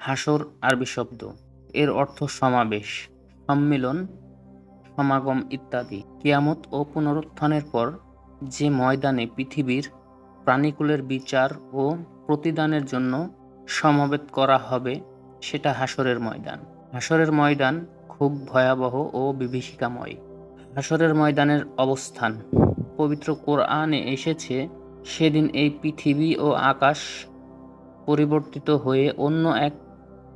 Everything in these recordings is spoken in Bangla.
হাসর আরবি শব্দ। এর অর্থ সমাবেশ, সম্মিলন, সমাগম ইত্যাদি। কিয়ামত ও পুনরুত্থানের পর যে ময়দানে পৃথিবীর প্রাণীকুলের বিচার ও প্রতিদানের জন্য সমবেত করা হবে সেটা হাসরের ময়দান। হাসরের ময়দান খুব ভয়াবহ ও বিভীষিকাময়। হাসরের ময়দানের অবস্থান পবিত্র কোরআনে এসেছে, সেদিন এই পৃথিবী ও আকাশ পরিবর্তিত হয়ে অন্য এক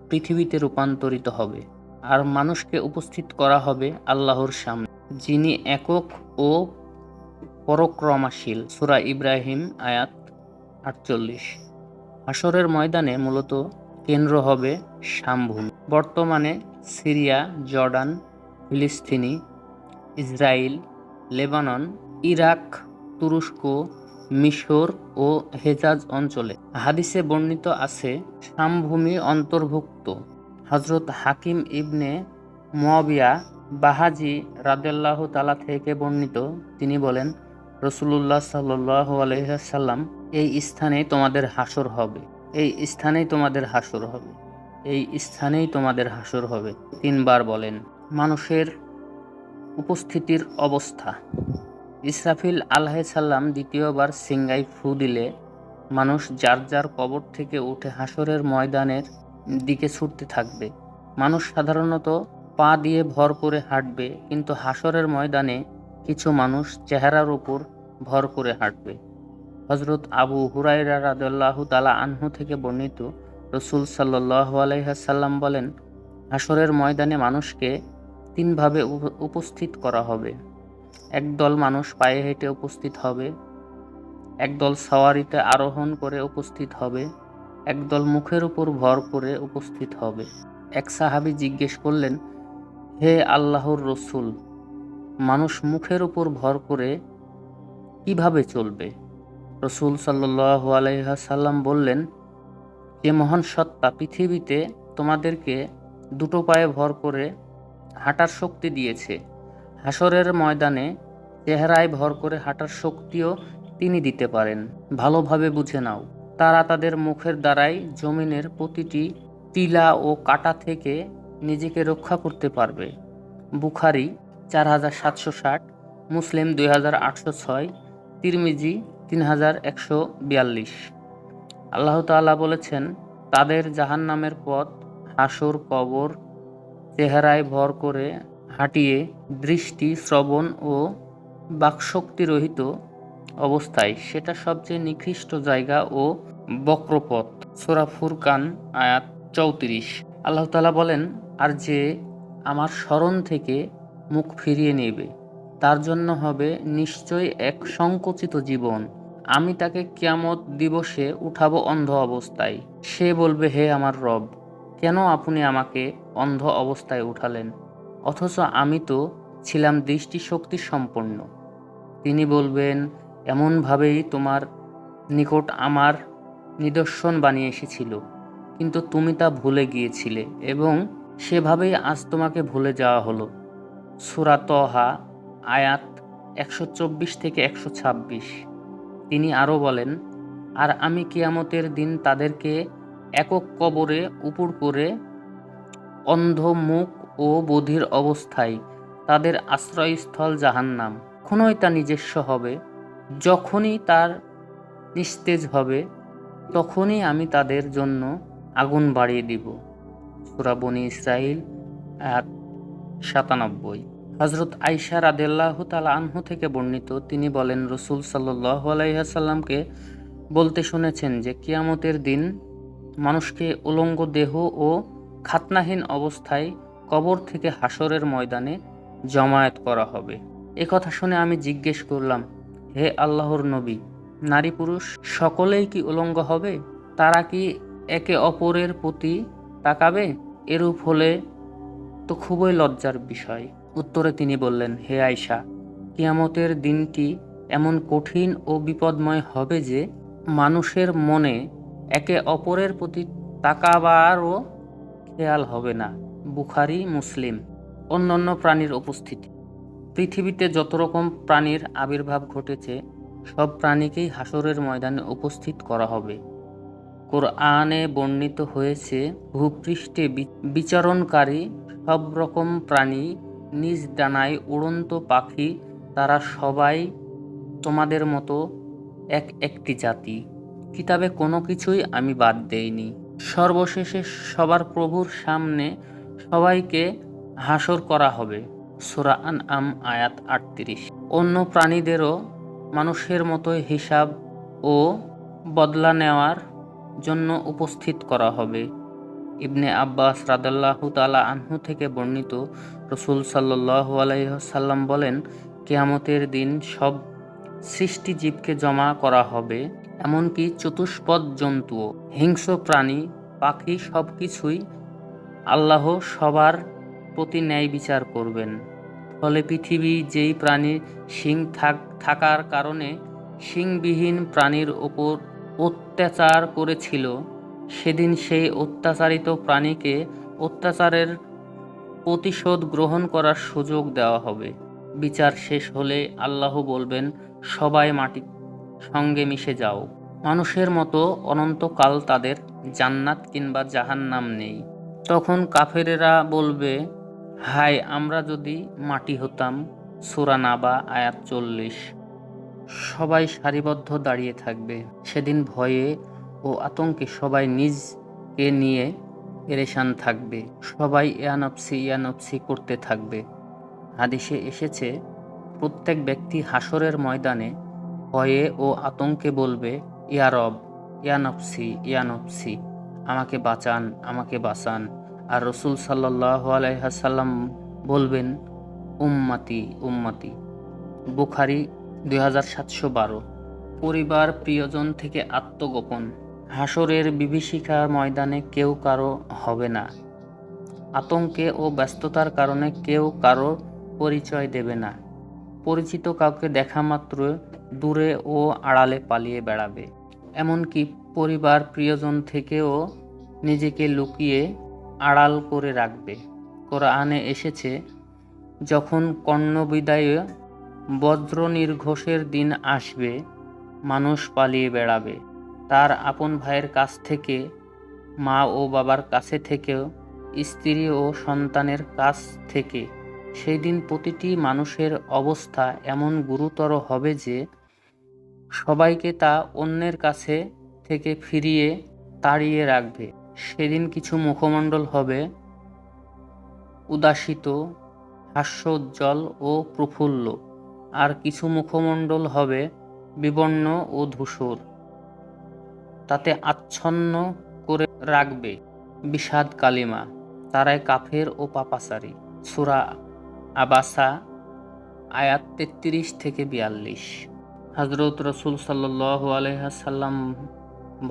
পৃথিবীতে রূপান্তরিত হবে, আর মানুষকে উপস্থিত করা হবে আল্লাহর সামনে, যিনি একক ও পরাক্রমশালী। সূরা ইব্রাহিম আয়াত ৪৮। হাসরের ময়দানে মূলত কেন্দ্র হবে শামভূমি, বর্তমানে সিরিয়া, জর্ডান, ফিলিস্তিনি, ইসরায়েল, লেবানন, ইরাক, তুরস্ক, মিশর ও হেজাজ অঞ্চলে। হাদিসে বর্ণিত আছে, শামভূমি অন্তর্ভুক্ত। হযরত হাকিম ইবনে মুয়াবিয়া বাহাজি রাদিয়াল্লাহু তাআলা থেকে বর্ণিত, তিনি বলেন, রাসূলুল্লাহ সাল্লাল্লাহু আলাইহি ওয়াসাল্লাম, এই স্থানেই তোমাদের হাসর হবে, এই স্থানেই তোমাদের হাসর হবে, এই স্থানেই তোমাদের হাসর হবে ৩ বার বলেন। মানুষের উপস্থিতির অবস্থা। ইসরাফিল আলাইহিস সালাম দ্বিতীয়বার সিংগায় ফু দিলে মানুষ যার যার কবর থেকে উঠে হাসরের ময়দানের দিকে ছুটতে থাকবে। মানুষ সাধারণত পা দিয়ে ভর করে হাঁটবে, কিন্তু হাসরের ময়দানে কিছু মানুষ চেহারার উপর ভর করে হাঁটবে। হযরত আবু হুরায়রা রাদিয়াল্লাহু তাআলা আনহু থেকে বর্ণিত, রাসূল সাল্লাল্লাহু আলাইহি ওয়াসাল্লাম বলেন, হাসরের ময়দানে মানুষকে ৩ ভাবে উপস্থিত করা হবে। একদল মানুষ পায়ে হেঁটে উপস্থিত হবে, একদল সওয়ারিতে আরোহণ করে উপস্থিত হবে, একদল মুখের উপর ভর করে উপস্থিত হবে। এক সাহাবী জিজ্ঞেস করলেন, হে আল্লাহর রাসূল, মানুষ মুখের উপর ভর করে কিভাবে চলবে? রাসূল সাল্লাল্লাহু আলাইহি ওয়াসাল্লাম বললেন, যে মহান সত্তা পৃথিবীতে তোমাদেরকে ২টো পায়ে ভর করে হাঁটার শক্তি দিয়েছে, হাসরের ময়দানে চেহারায় ভর করে হাঁটার শক্তিও তিনি দিতে পারেন। ভালোভাবে বুঝে নাও, তারা তাদের মুখের দ্বারাই জমিনের প্রতিটি টিলা ও কাঁটা থেকে নিজেকে রক্ষা করতে পারবে। বুখারী ৪৭৬০, মুসলিম ২৮০৬, তিরমিজি ৩১৪২। আল্লাহ তাআলা বলেছেন, তাদের জাহান্নামের পথ হাসর, কবর, চেহারায় ভর করে হাঁটিয়ে দৃষ্টি, শ্রবণ ও বাকশক্তিরহিত অবস্থায় সেটা সবচেয়ে নিকৃষ্ট জায়গা ও বক্রপথ। সূরা ফুরকান আয়াত ৩৪। আল্লাহ তাআলা বলেন, আর যে আমার স্মরণ থেকে মুখ ফিরিয়ে নেবে তার জন্য হবে নিশ্চয়ই এক সংকুচিত জীবন। আমি তাকে কিয়ামত দিবসে উঠাবো অন্ধ অবস্থায়। সে বলবে, হে আমার রব, কেন আপনি আমাকে অন্ধ অবস্থায় উঠালেন, অথচ আমি তো ছিলাম দৃষ্টিশক্তি সম্পন্ন? তিনি বলবেন, এমনভাবেই তোমার নিকট আমার নিদর্শন বানিয়ে এসেছিল, কিন্তু তুমি তা ভুলে গিয়েছিলে এবং সেভাবেই আজ তোমাকে ভুলে যাওয়া হলো। সূরা তহা আয়াত ১২৪ থেকে ১২৬। তিনি আরও বলেন, আর আমি কিয়ামতের দিন তাদেরকে একক কবরে উপুড় করে অন্ধ মুখ ও বধির অবস্থায় তাদের আশ্রয়স্থল জাহান্নাম, কখনোই তা নিজস্ব হবে। যখনই তার নিস্তেজ হবে তখনই আমি তাদের জন্য আগুন বাড়িয়ে দিব। সূরা বনী ইসরাঈল আয়াত ৯৭। হযরত আয়েশা রাদিয়াল্লাহু তাআলা আনহা থেকে বর্ণিত, তিনি বলেন, রাসূল সাল্লাল্লাহু আলাইহি ওয়াসাল্লামকে বলতে শুনেছেন যে কিয়ামতের দিন মানুষকে উলঙ্গ দেহ ও খাতনাহীন অবস্থায় কবর থেকে হাসরের ময়দানে জমায়েত করা হবে। এ কথা শুনে আমি জিজ্ঞেস করলাম, হে আল্লাহর নবী, নারী পুরুষ সকলেই কি উলঙ্গ হবে? তারা কি একে অপরের প্রতি তাকাবে? এরূপ হলে তো খুবই লজ্জার বিষয়। উত্তরে তিনি বললেন, হে আয়েশা, কিয়ামতের দিনটি এমন কঠিন ও বিপদময় হবে যে মানুষের মনে একে অপরের প্রতি তাকাবারও খেয়াল হবে না। বুখারী, মুসলিম। অন্যান্য প্রাণীর উপস্থিতি। পৃথিবীতে যত রকম প্রাণীর আবির্ভাব ঘটেছে সব প্রাণীকেই হাসরের ময়দানে উপস্থিত করা হবে। কোরআনে বর্ণিত হয়েছে, ভূপৃষ্ঠে বিচরণকারী সব রকম প্রাণী, নিজ ডানায় উড়ন্ত পাখি, তারা সবাই তোমাদের মতো একটি জাতি। কিতাবে কোনো কিছুই আমি বাদ দেইনি। সর্বশেষে সবার প্রভুর সামনে সবাইকে হাসর করা হবে। সূরা আনআম আয়াত ৩৮। অন্য প্রাণীদেরও মানুষের মতোই হিসাব ও বদলা নেওয়ার জন্য উপস্থিত করা হবে। ইবনে আব্বাস রাদিয়াল্লাহু তাআলা আনহু থেকে বর্ণিত, রাসূল সাল্লাল্লাহু আলাইহি ওয়াসাল্লাম বলেন, কিয়ামতের দিন সব সৃষ্টিজীবকে জমা করা হবে, এমনকি চতুষ্পদ জন্তুও, হিংস্র প্রাণী, পাখি, সবকিছুই আল্লাহ সবার প্রতি ন্যায় বিচার করবেন। ফলে পৃথিবী যেই প্রাণীর শিং থাকার কারণে শিংবিহীন প্রাণীর ওপর অত্যাচার করেছিল, সেদিন সেই অত্যাচারিত প্রাণীকে অত্যাচারের প্রতিশোধ গ্রহণ করার সুযোগ দেওয়া হবে। বিচার শেষ হলে আল্লাহ বলবেন, সবাই মাটির সঙ্গে মিশে যাও। মানুষের মতো অনন্তকাল তাদের জান্নাত কিংবা জাহান্নাম নেই। তখন কাফেরেরা বলবে, হায়, আমরা যদি মাটি হতাম। সূরা নাবা আয়াত ৪০। সবাই সারিবদ্ধ দাঁড়িয়ে থাকবে। সেদিন ভয়ে ও আতঙ্কে সবাই নিজকে নিয়ে পেরেশান থাকবে। সবাই ইয়া নফসি ইয়া নফসি করতে থাকবে। হাদিসে এসেছে, প্রত্যেক ব্যক্তি হাসরের ময়দানে ভয়ে ও আতঙ্কে বলবে, ইয়া রব, ইয়া নফসি ইয়া নফসি, আমাকে বাঁচান, আমাকে বাঁচান। আর রাসূল সাল্লাল্লাহু আলাইহি ওয়াসাল্লাম বলবেন, উম্মতি উম্মতি। বুখারী 2712। পরিবার প্রিয়জন থেকে আত্মগোপন। হাসরের বিভীষিকার ময়দানে কেউ কারো হবে না। আতঙ্কে ও ব্যস্ততার কারণে কেউ কারো পরিচয় দেবে না। পরিচিত কাউকে দেখা মাত্র দূরে ও আড়ালে পালিয়ে বেড়াবে। এমনকি পরিবার প্রিয়জন থেকেও নিজেকে লুকিয়ে আড়াল করে রাখবে। কোরআনে এসেছে, যখন কর্ণবিদায়ে বজ্র নির্ঘোষের দিন আসবে, মানুষ পালিয়ে বেড়াবে। তার আপন ভাইয়ের কাছ থেকে, মা ও বাবার কাছে থেকেও, স্ত্রী ও সন্তানের কাছ থেকে। সেই দিন প্রতিটি মানুষের অবস্থা এমন গুরুতর হবে যে সবাইকে তা অন্যের কাছে থেকে ফিরিয়ে তাড়িয়ে রাখবে। সেদিন কিছু মুখমণ্ডল হবে উদাসিত, হাস্যোজ্জ্বল ও প্রফুল্ল, আর কিছু মুখমণ্ডল হবে বিবর্ণ ও ধূসর, তাতে আচ্ছন্ন করে রাখবে বিষাদ কালিমা। তারাই কাফের ও পাপাচারী। সূরা আবাসা আয়াত ৩৩ থেকে ৪২। হযরত রাসূল সাল্লাল্লাহু আলাইহি ওয়াসাল্লাম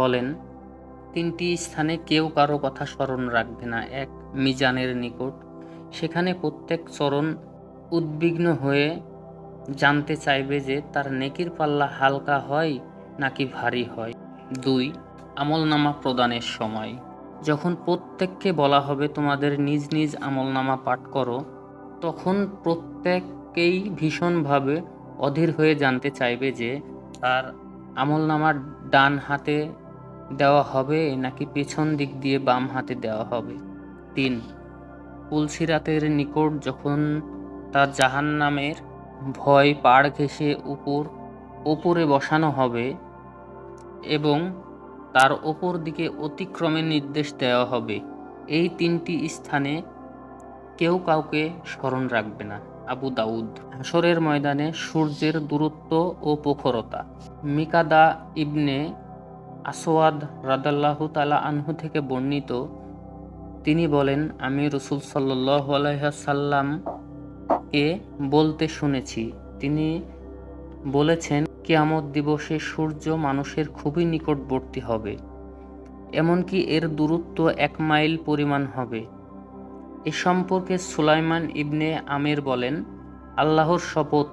বলেন, তিনটি স্থানে কেউ কারো কথা স্মরণ রাখবে না। এক, মিজানের নিকট, সেখানে প্রত্যেক চরণ উদ্বিগ্ন হয়ে জানতে চাইবে যে তার নেকির পাল্লা হালকা হয় নাকি ভারী হয়। ২, আমলনামা প্রদানের সময়, যখন প্রত্যেককে বলা হবে তোমাদের নিজ নিজ আমলনামা পাঠ করো, তখন প্রত্যেককেই ভীষণভাবে অধীর হয়ে জানতে চাইবে যে তার আমলনামা ডান হাতে দেওয়া হবে নাকি পেছন দিক দিয়ে বাম হাতে দেওয়া হবে। ৩, পুলসিরাতের নিকট, যখন তার জাহান্নামের ভয় পাড় ঘেঁষে উপরে বসানো হবে এবং তার ওপর দিকে অতিক্রমের নির্দেশ দেওয়া হবে। এই তিনটি স্থানে কেউ কাউকে স্মরণ রাখবে না। আবু দাউদ। হাসরের ময়দানে সূর্যের দূরত্ব ও প্রখরতা। মিকাদা ইবনে আসওয়াদ রাদিয়াল্লাহু তাআলা আনহু থেকে বর্ণিত, তিনি বলেন, আমি রাসূল সাল্লাল্লাহু আলাইহি ওয়াসাল্লামকে বলতে শুনেছি, তিনি বলেছেন, কিয়ামত দিবসে সূর্য মানুষের খুবই নিকটবর্তী হবে, এমনকি এর দূরত্ব ১ মাইল পরিমাণ হবে। এ সম্পর্কে সুলাইমান ইবনে আমের বলেন, আল্লাহর শপথ,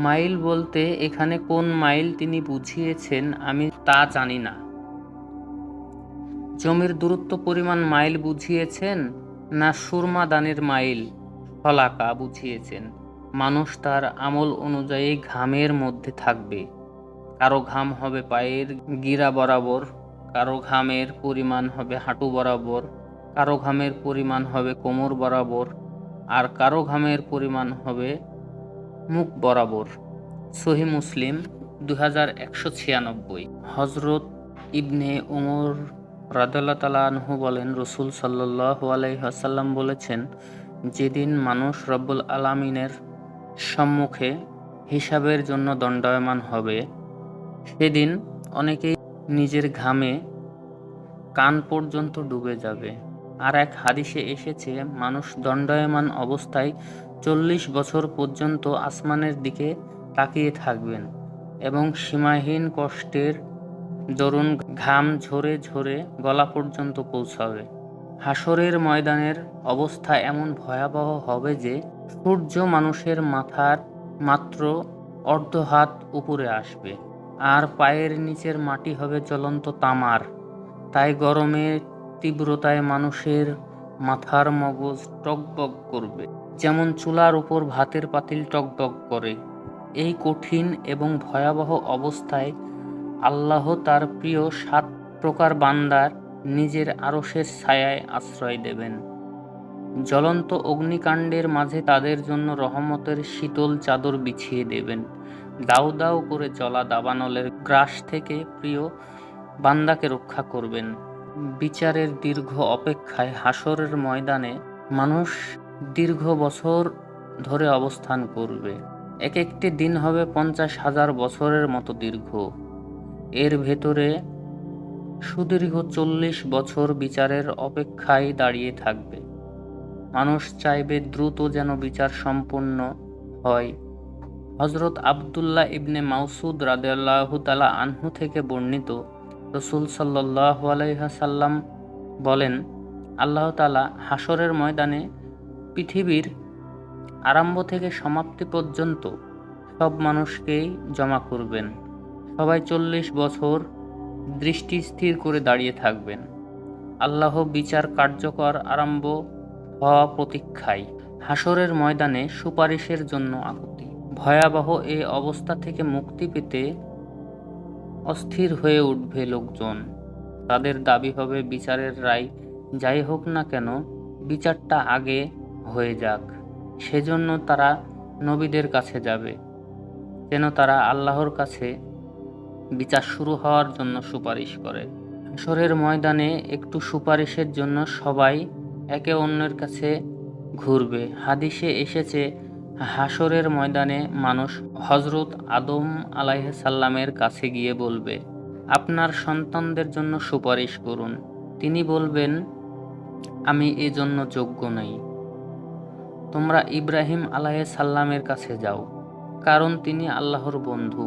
মাইল বলতে এখানে কোন মাইল তিনি বুঝিয়েছেন আমি তা জানি না। জমির দূরত্ব পরিমাণ মাইল বুঝিয়েছেন না সুরমা দানের মাইল শলাকা বুঝিয়েছেন। মানুষ তার আমল অনুযায়ী ঘামের মধ্যে থাকবে। কারো ঘাম হবে পায়ের গিরা বরাবর, কারো ঘামের পরিমাণ হবে হাঁটু বরাবর, কারো ঘামের পরিমাণ হবে কোমর বরাবর, আর কারো ঘামের পরিমাণ হবে মুখ বরাবর। সহিহ মুসলিম 2196। হযরত ইবনে উমর রাদিয়াল্লাহু তাআলা আনহু বলেন, রাসূল সাল্লাল্লাহু আলাইহি ওয়াসাল্লাম বলেছেন, যেদিন মানুষ রব্বুল আলামিনের সম্মুখে হিসাবের জন্য দণ্ডায়মান হবে, সেদিন অনেকেই নিজের ঘামে কান পর্যন্ত ডুবে যাবে। আর এক হাদিসে এসেছে, মানুষ দণ্ডায়মান অবস্থায় 40 বছর পর্যন্ত আসমানের দিকে তাকিয়ে থাকবেন এবং সীমাহীন কষ্টের দরুন ঘাম ঝরে ঝরে গলা পর্যন্ত পৌঁছাবে। হাসরের ময়দানের অবস্থা এমন ভয়াবহ হবে যে সূর্য মানুষের মাথার মাত্র অর্ধ হাত উপরে আসবে, আর পায়ের নিচের মাটি হবে জ্বলন্ত তামার। তাই গরমের তীব্রতায় মানুষের মাথার মগজ টগবগ করবে, যেমন চুলার উপর ভাতের পাতিল টগবগ করে। এই কঠিন এবং ভয়াবহ অবস্থায় আল্লাহ তার প্রিয় 7 প্রকার বান্দার নিজের আরশের ছায়ায় আশ্রয় দেবেন। জ্বলন্ত অগ্নিকাণ্ডের মাঝে তাদের জন্য রহমতের শীতল চাদর বিছিয়ে দেবেন। দাউ দাউ করে জ্বলা দাবানলের গ্রাস থেকে প্রিয় বান্দাকে রক্ষা করবেন। বিচারের দীর্ঘ অপেক্ষায় হাসরের ময়দানে মানুষ দীর্ঘ বছর ধরে অবস্থান করবে। এক একটি দিন হবে 50,000 বছরের মতো দীর্ঘ। এর ভেতরে সুদীর্ঘ 40 বছর বিচারের অপেক্ষায় দাঁড়িয়ে থাকবে। মানুষ চাইবে দ্রুত যেন বিচার সম্পন্ন হয়। হযরত আব্দুল্লাহ ইবনে মাসউদ রাদিয়াল্লাহু তাআলা আনহু থেকে বর্ণিত, রাসূল সাল্লাল্লাহু আলাইহি ওয়াসাল্লাম বলেন, আল্লাহ তাআলা হাসরের ময়দানে পৃথিবীর আরম্ভ থেকে সমাপ্তি পর্যন্ত সব মানুষকেই জমা করবেন। সবাই 40 বছর দৃষ্টি স্থির করে দাঁড়িয়ে থাকবেন। আল্লাহ বিচার কার্যকর আরম্ভ হওয়া প্রতীক্ষায়। হাসরের ময়দানে সুপারিশের জন্য আকুতি। ভয়াবহ এই অবস্থা থেকে মুক্তি পেতে অস্থির হয়ে উঠবে লোকজন। তাদের দাবি হবে, বিচারের রায় যাই হোক না কেন, বিচারটা আগে হয়ে যাক। সেজন্য তারা নবীদের কাছে যাবে, যেন তারা আল্লাহর কাছে বিচার শুরু হওয়ার জন্য সুপারিশ করে। হাসরের ময়দানে একটু সুপারিশের জন্য সবাই একে অন্যের কাছে ঘুরবে। হাদিসে এসেছে, হাসরের ময়দানে মানুষ হযরত আদম আলাইহিস সালামের কাছে গিয়ে বলবে, আপনার সন্তানদের জন্য সুপারিশ করুন। তিনি বলবেন, আমি এজন্য যোগ্য নই। তোমরা ইব্রাহিম আলাইহিস সালামের কাছে যাও, কারণ তিনি আল্লাহর বন্ধু।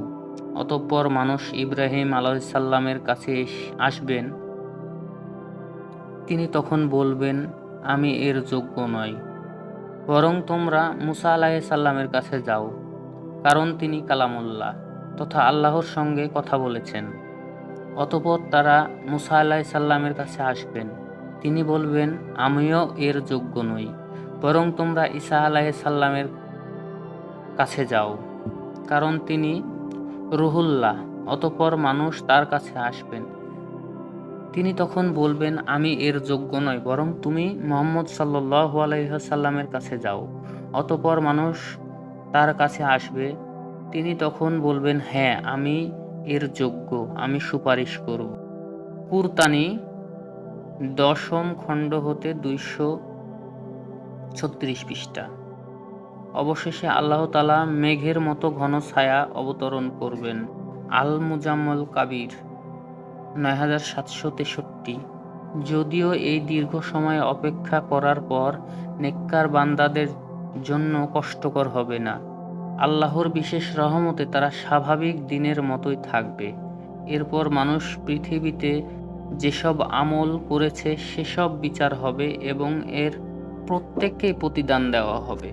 অতঃপর মানুষ ইব্রাহিম আলাইহিস সালামের কাছে আসবেন। তিনি তখন বলবেন, আমি এর যোগ্য নই। বরং তোমরা মুসা আলাইহিস সালামের কাছে যাও, কারণ তিনি কালামুল্লাহ তথা আল্লাহর সঙ্গে কথা বলেছেন। অতঃপর তারা মুসা আলাইহিস সালামের কাছে আসবেন। তিনি বলবেন, আমিও এর যোগ্য নই। বরং তোমরা ঈসা আলাইহিস সালামের কাছে যাও, কারণ তিনি রুহুল্লাহ। অতঃপর মানুষ তার কাছে আসবেন। তিনি তখন বলবেন, আমি এর যোগ্য নই, বরং তুমি মুহাম্মদ সাল্লাল্লাহু আলাইহি ওয়াসাল্লামের কাছে যাও। অতঃপর মানুষ তার কাছে আসবে। তিনি তখন বলবেন, হ্যাঁ, আমি এর যোগ্য, আমি সুপারিশ করব। কুরতানি 10ম খণ্ড হতে 236 পৃষ্ঠা। অবশেষে আল্লাহ তাআলা মেঘের মতো ঘন ছায়া অবতরণ করবেন। আল মুজাম্মল কাবির 9763। যদিও এই দীর্ঘ সময় অপেক্ষা করার পর নেককার বান্দাদের জন্য কষ্টকর হবে না। আল্লাহর বিশেষ রহমতে তারা স্বাভাবিক দিনের মতোই থাকবে। এরপর মানুষ পৃথিবীতে যেসব আমল করেছে সেসব বিচার হবে এবং এর প্রত্যেককেই প্রতিদান দেওয়া হবে।